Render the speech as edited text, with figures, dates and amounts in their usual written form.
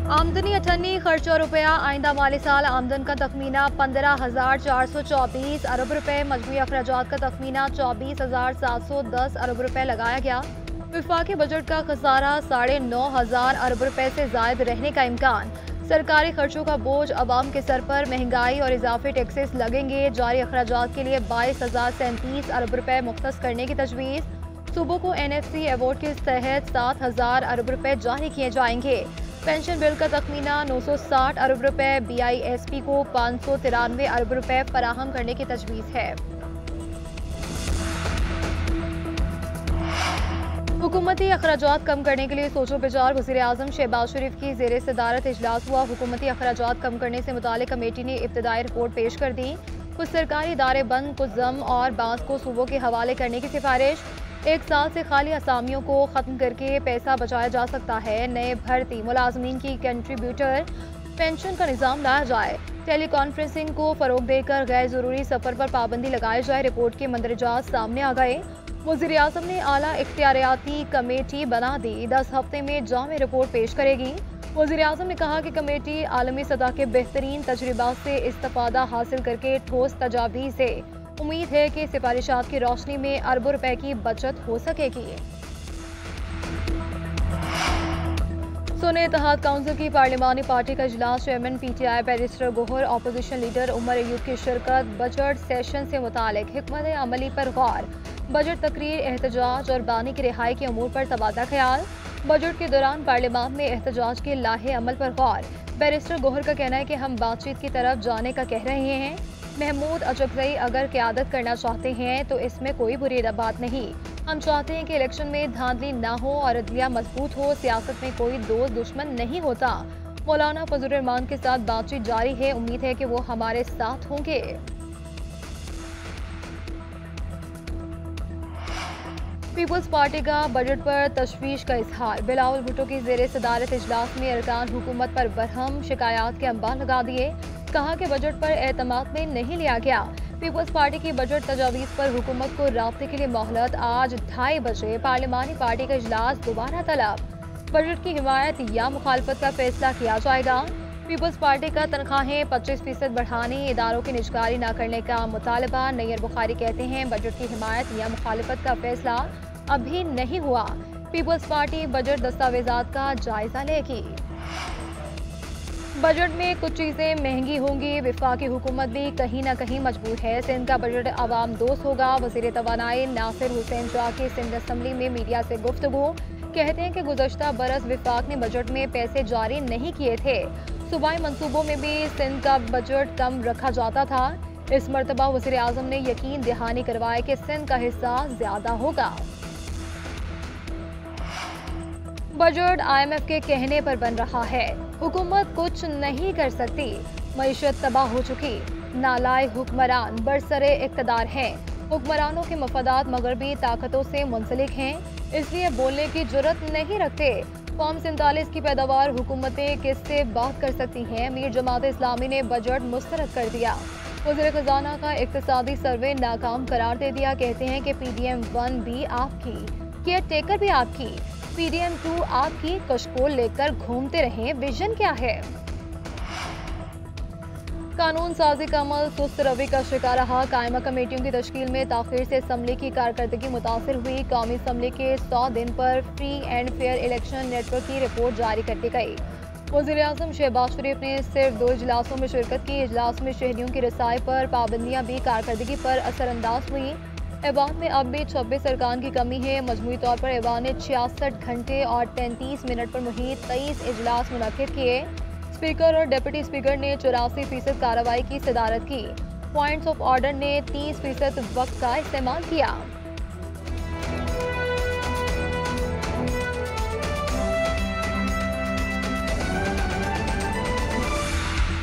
आमदनी 98 खर्चा रुपया। आइंदा माली साल आमदन का तखमीना 15,424 अरब रुपए। मजमूई अखराजात का तखमीना 24,710 अरब रुपए लगाया गया। विफाकी बजट का खसारा 9,500 अरब रुपए से जायद रहने का इम्कान। सरकारी खर्चों का बोझ अवाम के सर पर। महंगाई और इजाफी टैक्सेस लगेंगे। जारी अखराजात के लिए 22,037 अरब रुपए मुख्तस करने की तजवीज़। सूबों को NFC अवार्ड के तहत 7,000 अरब रुपए जारी किए जाएंगे। पेंशन बिल का तखमीना 960 अरब रुपए। BISP को 593 अरब रुपए फराहम करने की तजवीज़ है। हुकूमती अखराजात कम करने के लिए सोचो विचार। वज़ीर आज़म शहबाज शरीफ की ज़ेर सदारत इजलास हुआ। हुकूमती अखराजात कम करने से मुताल्लिक़ कमेटी ने इब्तदाई रिपोर्ट पेश कर दी। कुछ सरकारी इदारे बंद, कुछ जम और बांस को सूबों के हवाले करने की सिफारिश। 1 साल से खाली असामियों को ख़त्म करके पैसा बचाया जा सकता है। नए भर्ती मुलाजमीन की कंट्रीब्यूटर पेंशन का निज़ाम लाया जाए। टेली कॉन्फ्रेंसिंग को फ़रोग देकर गैर ज़रूरी सफ़र पर पाबंदी लगाई जाए। रिपोर्ट के मंदरजात सामने आ गए। वज़ीर आज़म ने आला इख्तियारियाती कमेटी बना दी। 10 हफ्ते में जामे रिपोर्ट पेश करेगी। वज़ीर आज़म ने कहा कि कमेटी आलमी सतह के बेहतरीन तजर्बात से इस्तिफ़ादा हासिल करके ठोस तजावीज़ से उम्मीद है कि सिफारिशात की रोशनी में अरबों रुपए की बचत हो सकेगी। सुन्नी इत्तेहाद काउंसिल की पार्लिमानी पार्टी का इजलास। Chairman PTI barrister Gohar, opposition leader Umar Ayub की शिरकत। बजट सेशन से मुतालिक हिकमत अमली पर गौर। बजट तकरीर, एहतजाज और बानी की रिहाई के अमूर पर तबादला ख्याल। बजट के दौरान पार्लियामान में एहतजाज के लाहे अमल पर गौर। बैरिस्टर गोहर का कहना है कि हम बातचीत की तरफ जाने का कह रहे हैं। महमूद अजगज़ई अगर क़यादत करना चाहते हैं तो इसमें कोई बुरी बात नहीं। हम चाहते हैं कि इलेक्शन में धांधली ना हो और अदलिया मजबूत हो। सियासत में कोई दोस्त दुश्मन नहीं होता। मौलाना फजल रहमान के साथ बातचीत जारी है। उम्मीद है कि वो हमारे साथ होंगे। पीपल्स पार्टी का बजट पर तशवीश का इजहार। बिलावल भुट्टो की ज़ेर सदारत इजलास में अरकान हुकूमत पर बरहम शिकायत के अंबार लगा दिए। कहा कि बजट पर एतमाद में नहीं लिया गया। पीपल्स पार्टी की बजट तजावीज़ पर हुकूमत को राब्ते के लिए मोहलत। आज 2:30 बजे पार्लिमानी पार्टी का इजलास दोबारा तलब। बजट की हिमायत या मुखालफत का फैसला किया जाएगा। पीपल्स पार्टी का तनख्वाहें 25% बढ़ाने, इदारों की निजकारी न करने का मुतालबा। नैयर बुखारी कहते हैं बजट की हिमायत या मुखालफत का फैसला अभी नहीं हुआ। पीपल्स पार्टी बजट दस्तावेजात का जायजा लेगी। बजट में कुछ चीज़ें महंगी होंगी। विफाकी हुकूमत भी कहीं ना कहीं मजबूर है। सिंध का बजट आवाम दोस्त होगा। वज़ीर तवानाई नासिर हुसैन शाह की सिंध असम्बली में मीडिया से गुफ्तगू। कहते हैं कि गुज़श्ता बरस विफाक ने बजट में पैसे जारी नहीं किए थे। सूबाई मंसूबों में भी सिंध का बजट कम रखा जाता था। इस मरतबा वज़ीर आज़म ने यकीन दहानी करवाया कि सिंध का हिस्सा ज़्यादा होगा। बजट IMF के कहने पर बन रहा है। हुकूमत कुछ नहीं कर सकती। मईशत तबाह हो चुकी। नालायक हुक्मरान बरसरे इक़्तिदार हैं। हुक्मरानों के मफादात मगरबी ताकतों से मुंसलिक हैं, इसलिए बोलने की जुर्रत नहीं रखते। कौम 47 की पैदावार हुकूमतें किससे बात कर सकती हैं। मीर जमात इस्लामी ने बजट मुस्तरद कर दिया। वज़ीर खजाना का इक़्तिसादी सर्वे नाकाम करार दे दिया। कहते हैं कि PDM-1 भी आपकी, केयर टेकर भी आपकी, PDM-2 आपकी। कशकोल लेकर घूमते रहें। विजन क्या है? कानून साजी का अमल सुस्त रवि का शिकार रहा। कायमा कमेटियों की तश्कील में ताखीर से असम्बली की कारकर्दगी मुतासिर हुई। कौमी असम्बली के 100 दिन पर free and fair election network की रिपोर्ट जारी कर दी गई। वज़ीर आज़म शहबाज शरीफ ने सिर्फ 2 इजलासों में शिरकत की। इजलास में शहरियों की रसाई पर पाबंदियाँ भी कारकर्दगी पर असरअंदाज हुई। ऐवान में अब भी 26 अरकान की कमी है। मजमूई तौर पर ऐवान ने 66 घंटे और 33 मिनट पर मुहित 23 इजलास मुनक्किद किए। स्पीकर और डिप्टी स्पीकर ने 84% कार्रवाई की सदारत की। पॉइंट्स ऑफ ऑर्डर ने 30% वक्त का इस्तेमाल किया।